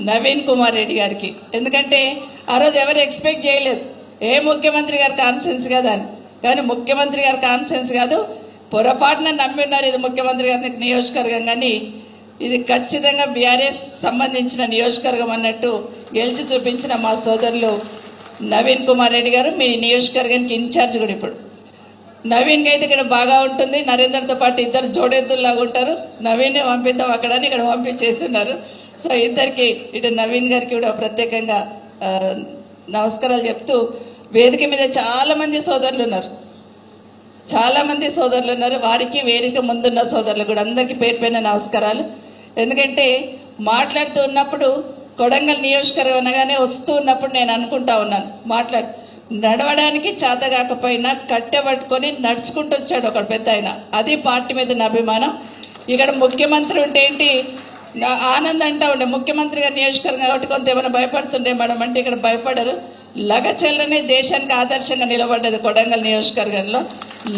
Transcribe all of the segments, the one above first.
నవీన్ కుమార్ రెడ్డి గారికి. ఎందుకంటే ఆ రోజు ఎవరు ఎక్స్పెక్ట్ చేయలేదు ఏ ముఖ్యమంత్రి గారి కాన్ఫరెన్స్ కదా అని. కానీ ముఖ్యమంత్రి గారి కాన్ఫరెన్స్ కాదు, పొరపాటున నమ్మిన్నారు ఇది ముఖ్యమంత్రి గారి నియోజకవర్గం, కానీ ఇది ఖచ్చితంగా బీఆర్ఎస్ సంబంధించిన నియోజకవర్గం అన్నట్టు గెలిచి చూపించిన మా సోదరులు నవీన్ కుమార్ రెడ్డి గారు మీ నియోజకవర్గానికి ఇన్ఛార్జ్ కూడా. ఇప్పుడు నవీన్కి అయితే ఇక్కడ బాగా ఉంటుంది, నరేందర్తో పాటు ఇద్దరు జోడెద్దుల్లాగా ఉంటారు. నవీన్నే పంపిద్దాం అక్కడ అని ఇక్కడ పంపించేస్తున్నారు. సో ఇద్దరికి ఇటు నవీన్ గారికి కూడా ప్రత్యేకంగా నమస్కారాలు చెప్తూ, వేదిక మీద చాలా మంది సోదరులు ఉన్నారు, వారికి వేదిక ముందున్న సోదరులు కూడా అందరికీ పేరు పైన నమస్కారాలు. ఎందుకంటే మాట్లాడుతూ ఉన్నప్పుడు కొడంగల్ నియోజకవర్గం అనగానే వస్తూ ఉన్నప్పుడు నేను అనుకుంటా ఉన్నాను, నడవడానికి చేత కాకపోయినా కట్టెబట్టుకొని నడుచుకుంటూ వచ్చాడు ఒక పెద్ద ఆయన. అది పార్టీ మీద నా అభిమానం. ఇక్కడ ముఖ్యమంత్రి ఉంటే ఏంటి ఆనంద్ అంటా ఉండే, ముఖ్యమంత్రి గారి నియోజకవర్గం కాబట్టి కొంత ఏమైనా భయపడుతుండే మేడం అంటే ఇక్కడ భయపడరు. లగచెల్లనే దేశానికి ఆదర్శంగా నిలబడ్డది కొడంగల్ నియోజకవర్గంలో.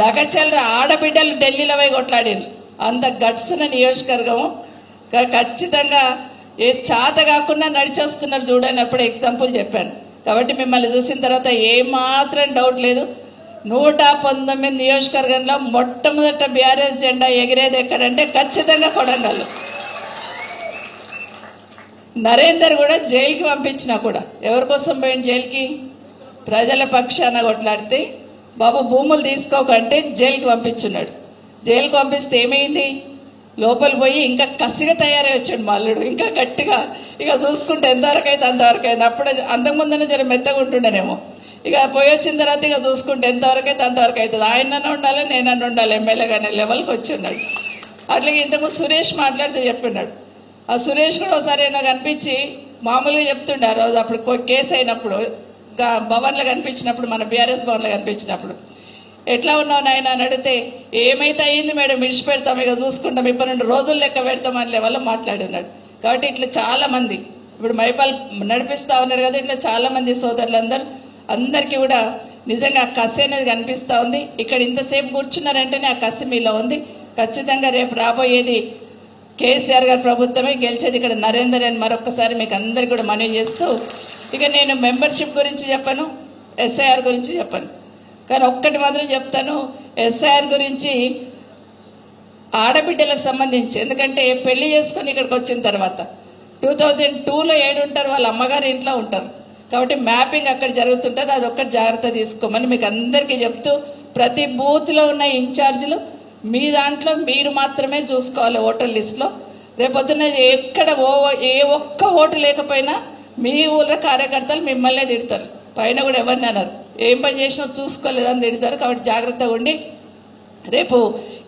లగచెల్ల ఆడబిడ్డలు ఢిల్లీలో పోయి కొట్లాడారు, అంత గట్సిన నియోజకవర్గము. ఖచ్చితంగా ఏ చేత కాకుండా నడిచొస్తున్నారు చూడని అప్పుడు ఎగ్జాంపుల్ చెప్పాను. కాబట్టి మిమ్మల్ని చూసిన తర్వాత ఏమాత్రం డౌట్ లేదు, 119 నియోజకవర్గంలో మొట్టమొదట బీఆర్ఎస్ జెండా ఎగిరేది ఎక్కడంటే ఖచ్చితంగా కొడంగల్. నరేందర్ కూడా జైలుకి పంపించినా కూడా ఎవరి కోసం పోయిన జైలుకి? ప్రజల పక్షాన కొట్లాడితే బాబు భూములు తీసుకోకంటే జైలుకి పంపించున్నాడు. జైలుకి పంపిస్తే ఏమైంది? లోపల పోయి ఇంకా కసిగా తయారై వచ్చాడు మా అల్లుడు, ఇంకా గట్టిగా. ఇక చూసుకుంటే ఎంతవరకు అయితే అంతవరకు అయింది. అప్పుడే అంతకుముందనే జర మెత్తగా ఉంటుండేనేమో. ఇక పోయి వచ్చిన తర్వాత ఇక చూసుకుంటే ఎంతవరకు అయితే అంతవరకు అవుతుంది. ఆయనన్నా ఉండాలి, నేనన్నా ఉండాలి, ఎమ్మెల్యేగానే లెవెల్కి వచ్చి ఉన్నాడు. అట్లాగే ఇంతకు సురేష్ మాట్లాడితే చెప్పినాడు. ఆ సురేష్ కూడా ఒకసారి నాకు కనిపించి మామూలుగా చెప్తుండే ఆ రోజు, అప్పుడు కేసు అయినప్పుడు భవన్లో కనిపించినప్పుడు, మన బీఆర్ఎస్ భవన్లో కనిపించినప్పుడు, ఎట్లా ఉన్నావు నాయన అని అడిగితే, ఏమైతే అయ్యింది మేడం విడిచిపెడతాం, ఇక చూసుకుంటాం, ఇప్పుడు 2 రోజులు లెక్క పెడతామని లెవెల్లో మాట్లాడినాడు. కాబట్టి ఇట్లా చాలా మంది ఇప్పుడు మైపాల్ నడిపిస్తా ఉన్నాడు కదా, ఇట్లా చాలా మంది సోదరులందరూ అందరికీ కూడా నిజంగా ఆ కసి అనేది కనిపిస్తూ ఉంది. ఇక్కడ ఇంతసేపు కూర్చున్నారంటేనే ఆ కసి మీలో ఉంది. ఖచ్చితంగా రేపు రాబోయేది కేసీఆర్ గారి ప్రభుత్వమే గెలిచేది, ఇక్కడ నరేందర్ అని మరొకసారి మీకు అందరికీ కూడా మనవి చేస్తూ, ఇక నేను మెంబర్షిప్ గురించి చెప్పను, ఎస్ఐఆర్ గురించి చెప్పను, కానీ ఒక్కటి మాత్రం చెప్తాను. ఎస్ఐఆర్ గురించి ఆడబిడ్డలకు సంబంధించి, ఎందుకంటే పెళ్లి చేసుకుని ఇక్కడికి వచ్చిన తర్వాత 2002లో ఏడుంటారు, వాళ్ళ అమ్మగారి ఇంట్లో ఉంటారు. కాబట్టి మ్యాపింగ్ అక్కడ జరుగుతుంటుంది, అది ఒక్కటి జాగ్రత్త తీసుకోమని మీకు అందరికీ చెప్తూ, ప్రతి బూత్లో ఉన్న ఇన్ఛార్జీలు మీ దాంట్లో మీరు మాత్రమే చూసుకోవాలి ఓటర్ లిస్టులో. రేపొద్దున ఎక్కడ ఏ ఒక్క ఓటు లేకపోయినా మీ ఊళ్ళో కార్యకర్తలు మిమ్మల్నే తిడతారు, పైన కూడా ఎవరిని అన్నారు, ఏం పని చేసినా చూసుకోలేదని తిడతారు. కాబట్టి జాగ్రత్తగా ఉండి రేపు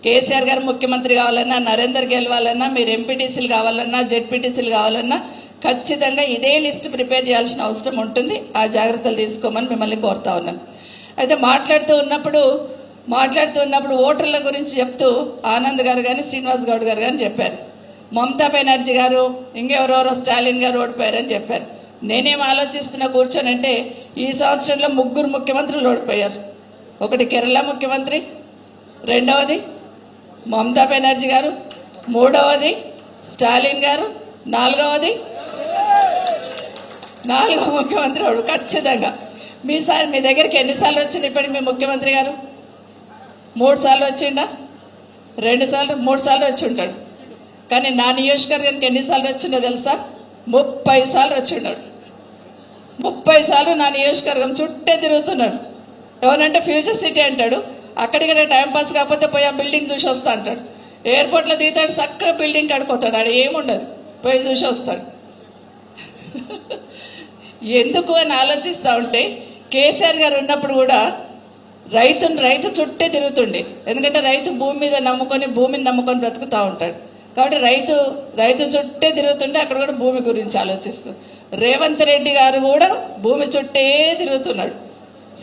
కేసీఆర్ గారు ముఖ్యమంత్రి కావాలన్నా, నరేందర్ గెలవాలన్నా, మీరు ఎంపీటీసీలు కావాలన్నా, జెడ్పీటీసీలు కావాలన్నా ఖచ్చితంగా ఇదే లిస్ట్ ప్రిపేర్ చేయాల్సిన అవసరం ఉంటుంది. ఆ జాగ్రత్తలు తీసుకోమని మిమ్మల్ని కోరుతా ఉన్నాను. అయితే మాట్లాడుతూ ఉన్నప్పుడు ఓటర్ల గురించి చెప్తూ ఆనంద్ గారు కానీ శ్రీనివాస్ గౌడ్ గారు కానీ చెప్పారు, మమతా బెనర్జీ గారు ఇంకెవరెవరో స్టాలిన్ గారు ఓడిపోయారని చెప్పారు. నేనేం ఆలోచిస్తున్నా కూర్చొనంటే, ఈ సంవత్సరంలో 3 ముఖ్యమంత్రులు ఓడిపోయారు. ఒకటి కేరళ ముఖ్యమంత్రి, రెండవది మమతా బెనర్జీ గారు, మూడవది స్టాలిన్ గారు, నాలుగవ ముఖ్యమంత్రి వాడు. ఖచ్చితంగా మీ దగ్గరికి ఎన్నిసార్లు వచ్చింది ఇప్పటికి మీ ముఖ్యమంత్రి గారు? 3 సార్లు వచ్చిండా? 2 సార్లు 3 సార్లు వచ్చి ఉంటాడు. కానీ నా నియోజకవర్గానికి ఎన్నిసార్లు వచ్చిండో తెలుసా? 30 సార్లు వచ్చి ఉన్నాడు. 30 సార్లు నా నియోజకవర్గం చుట్టే తిరుగుతున్నాడు. ఎవరంటే ఫ్యూచర్ సిటీ అంటాడు, అక్కడికడే టైంపాస్ కాకపోతే పోయి ఆ బిల్డింగ్ చూసి వస్తా అంటాడు. ఎయిర్పోర్ట్లో దిగుతాడు, చక్కగా బిల్డింగ్ కడుకోతాడు, ఆడ ఏముండదు, పోయి చూసి వస్తాడు. ఎందుకు అని ఆలోచిస్తూ ఉంటే, కేసీఆర్ గారు ఉన్నప్పుడు కూడా రైతు చుట్టే తిరుగుతుండే. ఎందుకంటే రైతు భూమిని నమ్ముకొని బ్రతుకుతూ ఉంటాడు. కాబట్టి రైతు చుట్టే తిరుగుతుంటే అక్కడ కూడా భూమి గురించి ఆలోచిస్తుంది. రేవంత్ రెడ్డి గారు కూడా భూమి చుట్టే తిరుగుతున్నాడు.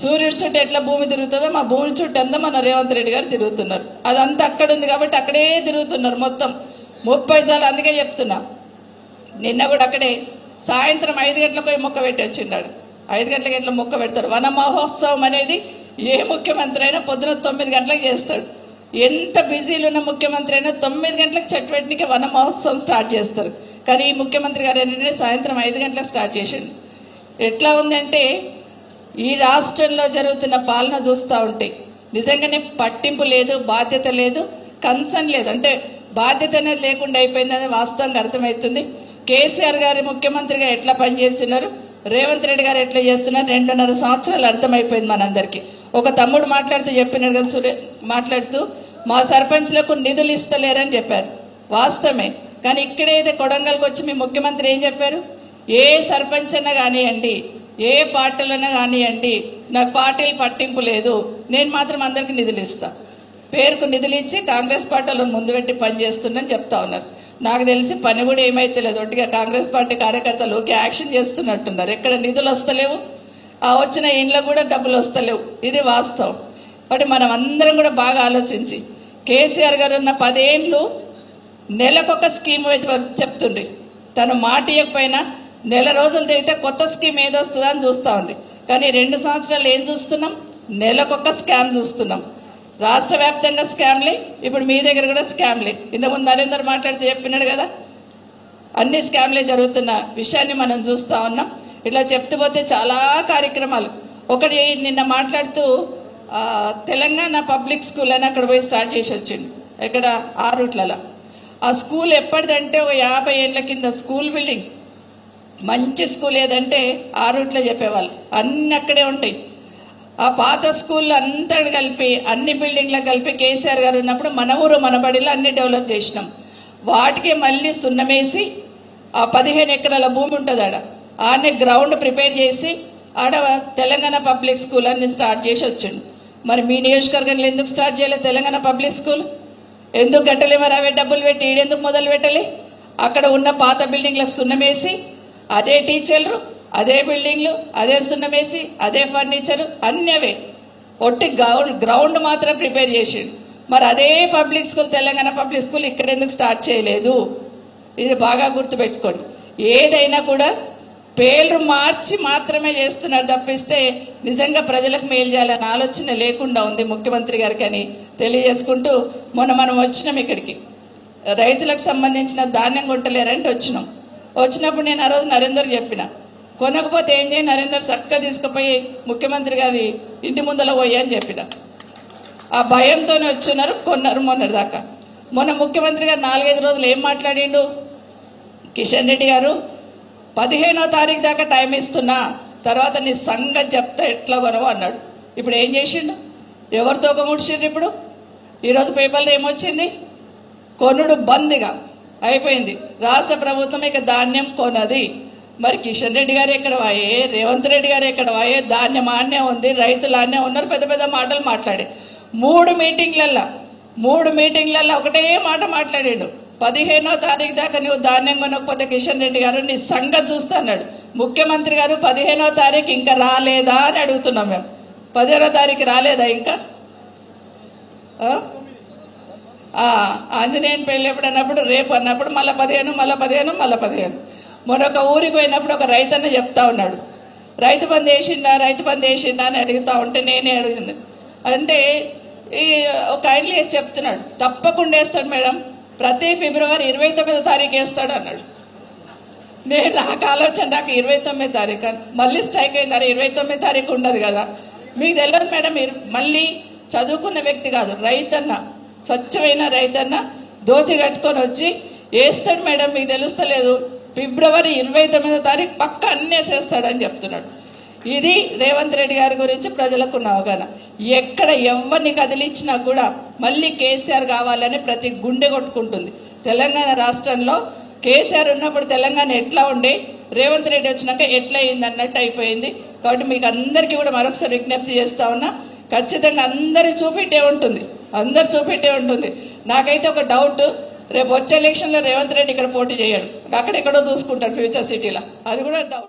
సూర్యుడి చుట్టూ ఎట్లా భూమి తిరుగుతుందో మా భూమి చుట్టూ అంతా మన రేవంత్ రెడ్డి గారు తిరుగుతున్నారు. అదంతా అక్కడ ఉంది కాబట్టి అక్కడే తిరుగుతున్నారు మొత్తం 30 సార్లు. అందుకే చెప్తున్నా, నిన్న కూడా అక్కడే సాయంత్రం 5 గంటలకు పోయి మొక్క పెట్టి వచ్చిన్నాడు. 5 గంటలకు ఎట్లా మొక్క పెడతారు? వన మహోత్సవం అనేది ఏ ముఖ్యమంత్రి అయినా పొద్దున 9 గంటలకు చేస్తాడు. ఎంత బిజీలు ఉన్న ముఖ్యమంత్రి అయినా 9 గంటలకు చెట్టు పెట్టడానికి వన మహోత్సవం స్టార్ట్ చేస్తారు. కానీ ఈ ముఖ్యమంత్రి గారు ఏంటంటే సాయంత్రం 5 గంటలకు స్టార్ట్ చేసిండు. ఎట్లా ఉందంటే ఈ రాష్ట్రంలో జరుగుతున్న పాలన చూస్తూ ఉంటే నిజంగానే పట్టింపు లేదు, బాధ్యత లేదు, కన్సర్న్ లేదు. అంటే బాధ్యత అనేది లేకుండా అయిపోయిందని వాస్తవంగా అర్థమవుతుంది. కేసీఆర్ గారి ముఖ్యమంత్రిగా ఎట్లా పనిచేస్తున్నారు, రేవంత్ రెడ్డి గారు ఎట్లా చేస్తున్నారు, 2.5 సంవత్సరాలు అర్థమైపోయింది మనందరికీ. ఒక తమ్ముడు మాట్లాడుతూ చెప్పినాడు కదా, మాట్లాడుతూ మా సర్పంచ్లకు నిధులు ఇస్తలేరని చెప్పారు. వాస్తవమే. కానీ ఇక్కడైతే కొడంగల్కి వచ్చి మీ ముఖ్యమంత్రి ఏం చెప్పారు, ఏ సర్పంచ్ అన్నా కానివ్వండి, ఏ పార్టీలన్నా కానివ్వండి, నాకు పార్టీలు పట్టింపు లేదు, నేను మాత్రం అందరికీ నిధులు ఇస్తా, పేరుకు నిధులు ఇచ్చి కాంగ్రెస్ పార్టీలను ముందు పెట్టి పనిచేస్తుందని చెప్తా ఉన్నారు. నాకు తెలిసి పని కూడా ఏమైతే లేదు, ఒట్టిగా కాంగ్రెస్ పార్టీ కార్యకర్తలు ఓకే యాక్షన్ చేస్తున్నట్టున్నారు. ఎక్కడ నిధులు వస్తలేవు, ఆ వచ్చిన ఇండ్లకు కూడా డబ్బులు వస్తలేవు. ఇది వాస్తవం. బట్ మనం అందరం కూడా బాగా ఆలోచించి కేసీఆర్ గారు ఉన్న 10 ఏళ్ళు నెలకొక స్కీమ్ చెప్తుండ్రి. తను మాట ఇవ్వకపోయినా నెల రోజులు తిరిగితే కొత్త స్కీమ్ ఏదొస్తుందా అని చూస్తూ ఉంది. కానీ 2 సంవత్సరాలు ఏం చూస్తున్నాం, నెలకొక స్కామ్ చూస్తున్నాం. రాష్ట్ర వ్యాప్తంగా స్కామ్లే, ఇప్పుడు మీ దగ్గర కూడా స్కామ్లే. ఇంతకుముందు నరేందర్ మాట్లాడితే చెప్పినాడు కదా, అన్ని స్కామ్లే జరుగుతున్న విషయాన్ని మనం చూస్తూ ఉన్నాం. ఇట్లా చెప్తూ పోతే చాలా కార్యక్రమాలు. ఒకటి నిన్న మాట్లాడుతూ తెలంగాణ పబ్లిక్ స్కూల్ అని అక్కడ పోయి స్టార్ట్ చేసి వచ్చిండు. ఇక్కడ ఆరుట్లలో ఆ స్కూల్ ఎప్పటిదంటే ఒక 50 ఏళ్ల కింద స్కూల్ బిల్డింగ్. మంచి స్కూల్ ఏదంటే ఆరుట్లో చెప్పేవాళ్ళు, అన్ని అక్కడే ఉంటాయి. ఆ పాత స్కూల్ అంతా కలిపి అన్ని బిల్డింగ్లకు కలిపి కేసీఆర్ గారు ఉన్నప్పుడు మన ఊరు మన బడిలో అన్ని డెవలప్ చేసినాం. వాటికి మళ్ళీ సున్నమేసి ఆ 15 ఎకరాల భూమి ఉంటుంది ఆడనే గ్రౌండ్ ప్రిపేర్ చేసి ఆడ తెలంగాణ పబ్లిక్ స్కూల్ అన్ని స్టార్ట్ చేసి వచ్చిండు. మరి మీ నియోజకవర్గంలో ఎందుకు స్టార్ట్ చేయలేదు తెలంగాణ పబ్లిక్ స్కూల్? ఎందుకు కట్టలే? మరి అవే డబ్బులు పెట్టి ఈడెందుకు మొదలు పెట్టలే? అక్కడ ఉన్న పాత బిల్డింగ్లకు సున్నమేసి అదే టీచర్లు, అదే బిల్డింగ్లు, అదే సున్నమేసి, అదే ఫర్నిచరు, అన్నీ అవే. ఒట్టి గ్రౌండ్ మాత్రం ప్రిపేర్ చేసిండు. మరి అదే public school, Telangana public school ఇక్కడ ఎందుకు స్టార్ట్ చేయలేదు? ఇది బాగా గుర్తుపెట్టుకోండి. ఏదైనా కూడా పేర్లు మార్చి మాత్రమే చేస్తున్నారు తప్పిస్తే నిజంగా ప్రజలకు మేలు చేయాలనే ఆలోచన లేకుండా ఉంది ముఖ్యమంత్రి గారికి అని తెలియజేసుకుంటూ, మనం వచ్చినాం ఇక్కడికి రైతులకు సంబంధించిన ధాన్యం కొంటలేరంటే వచ్చినప్పుడు నేను ఆ రోజు నరేందర్ చెప్పిన, కొనకపోతే ఏం చేయి నరేందర్, చక్కగా తీసుకుపోయి ముఖ్యమంత్రి గారి ఇంటి ముందర పోయి అని చెప్పిన. ఆ భయంతోనే వచ్చున్నారు, కొన్నారు మొన్నటి దాకా. మొన్న ముఖ్యమంత్రి గారు 4-5 రోజులు ఏం మాట్లాడిండు, కిషన్ రెడ్డి గారు 15వ తారీఖు దాకా టైం ఇస్తున్నా, తర్వాత నీ సంగతి చెప్తా ఎట్లా కొనవు అన్నాడు. ఇప్పుడు ఏం చేసిండు, ఎవరితో ఒక ముడిచిండ్రు? ఇప్పుడు ఈరోజు పేపర్లో ఏమొచ్చింది, కొనుడు బంద్గా అయిపోయింది. రాష్ట్ర ప్రభుత్వం ఇక ధాన్యం కొనది. మరి కిషన్ రెడ్డి గారు ఎక్కడ వాయే, రేవంత్ రెడ్డి గారు ఎక్కడ వాయే? ధాన్యం ఆన్నే ఉంది, రైతులు ఆన్నే ఉన్నారు, పెద్ద పెద్ద మాటలు మాట్లాడే. 3 మీటింగ్లల్లో ఒకటే మాట మాట్లాడాడు, 15వ తారీఖు దాకా నువ్వు ధాన్యం కొనకపోతే కిషన్ రెడ్డి గారు నీ సంగతి చూస్తా అన్నాడు. ముఖ్యమంత్రి గారు 15వ తారీఖు ఇంకా రాలేదా అని అడుగుతున్నాం మేము. 15వ తారీఖు రాలేదా ఇంకా? ఆంజనేయుని పెళ్ళి ఎప్పుడన్నప్పుడు రేపు అన్నప్పుడు మళ్ళీ 15. మరొక ఊరికి పోయినప్పుడు ఒక రైతన్న చెప్తా ఉన్నాడు, రైతు బంధు వేసిండా అని అడుగుతా ఉంటే నేనే అడిగింది. అంటే ఈ ఒక ఆయనలు వేసి చెప్తున్నాడు, తప్పకుండా వేస్తాడు మేడం, ప్రతి ఫిబ్రవరి 29వ తారీఖు వేస్తాడు అన్నాడు. నాకు ఆలోచన, నాకు 29వ తారీఖు మళ్ళీ స్ట్రైక్ అయింది. 29వ తారీఖు ఉండదు కదా, మీకు తెలియదు మేడం. మీరు మళ్ళీ చదువుకున్న వ్యక్తి కాదు, రైతన్న, స్వచ్ఛమైన రైతన్న ధోతి కట్టుకొని వచ్చి వేస్తాడు మేడం, మీకు తెలుస్తలేదు, ఫిబ్రవరి 29వ తారీఖు పక్క అన్నేసేస్తాడని చెప్తున్నాడు. ఇది రేవంత్ రెడ్డి గారి గురించి ప్రజలకు అవగాహన. ఎక్కడ ఎవరిని కదిలించినా కూడా మళ్ళీ కేసీఆర్ కావాలని ప్రతి గుండె కొట్టుకుంటుంది. తెలంగాణ రాష్ట్రంలో కేసీఆర్ ఉన్నప్పుడు తెలంగాణ ఎట్లా ఉండే, రేవంత్ రెడ్డి వచ్చినాక ఎట్లా అయింది అన్నట్టు అయిపోయింది. కాబట్టి మీకు అందరికీ కూడా మరొకసారి విజ్ఞప్తి చేస్తా ఉన్నా, ఖచ్చితంగా అందరూ చూపెట్టే ఉంటుంది. నాకైతే ఒక డౌట్, రేపు వచ్చే ఎలక్షన్లో రేవంత్ రెడ్డి ఇక్కడ పోటీ చేయడు, అక్కడెక్కడో చూసుకుంటాడు ఫ్యూచర్ సిటీలో, అది కూడా డౌట్.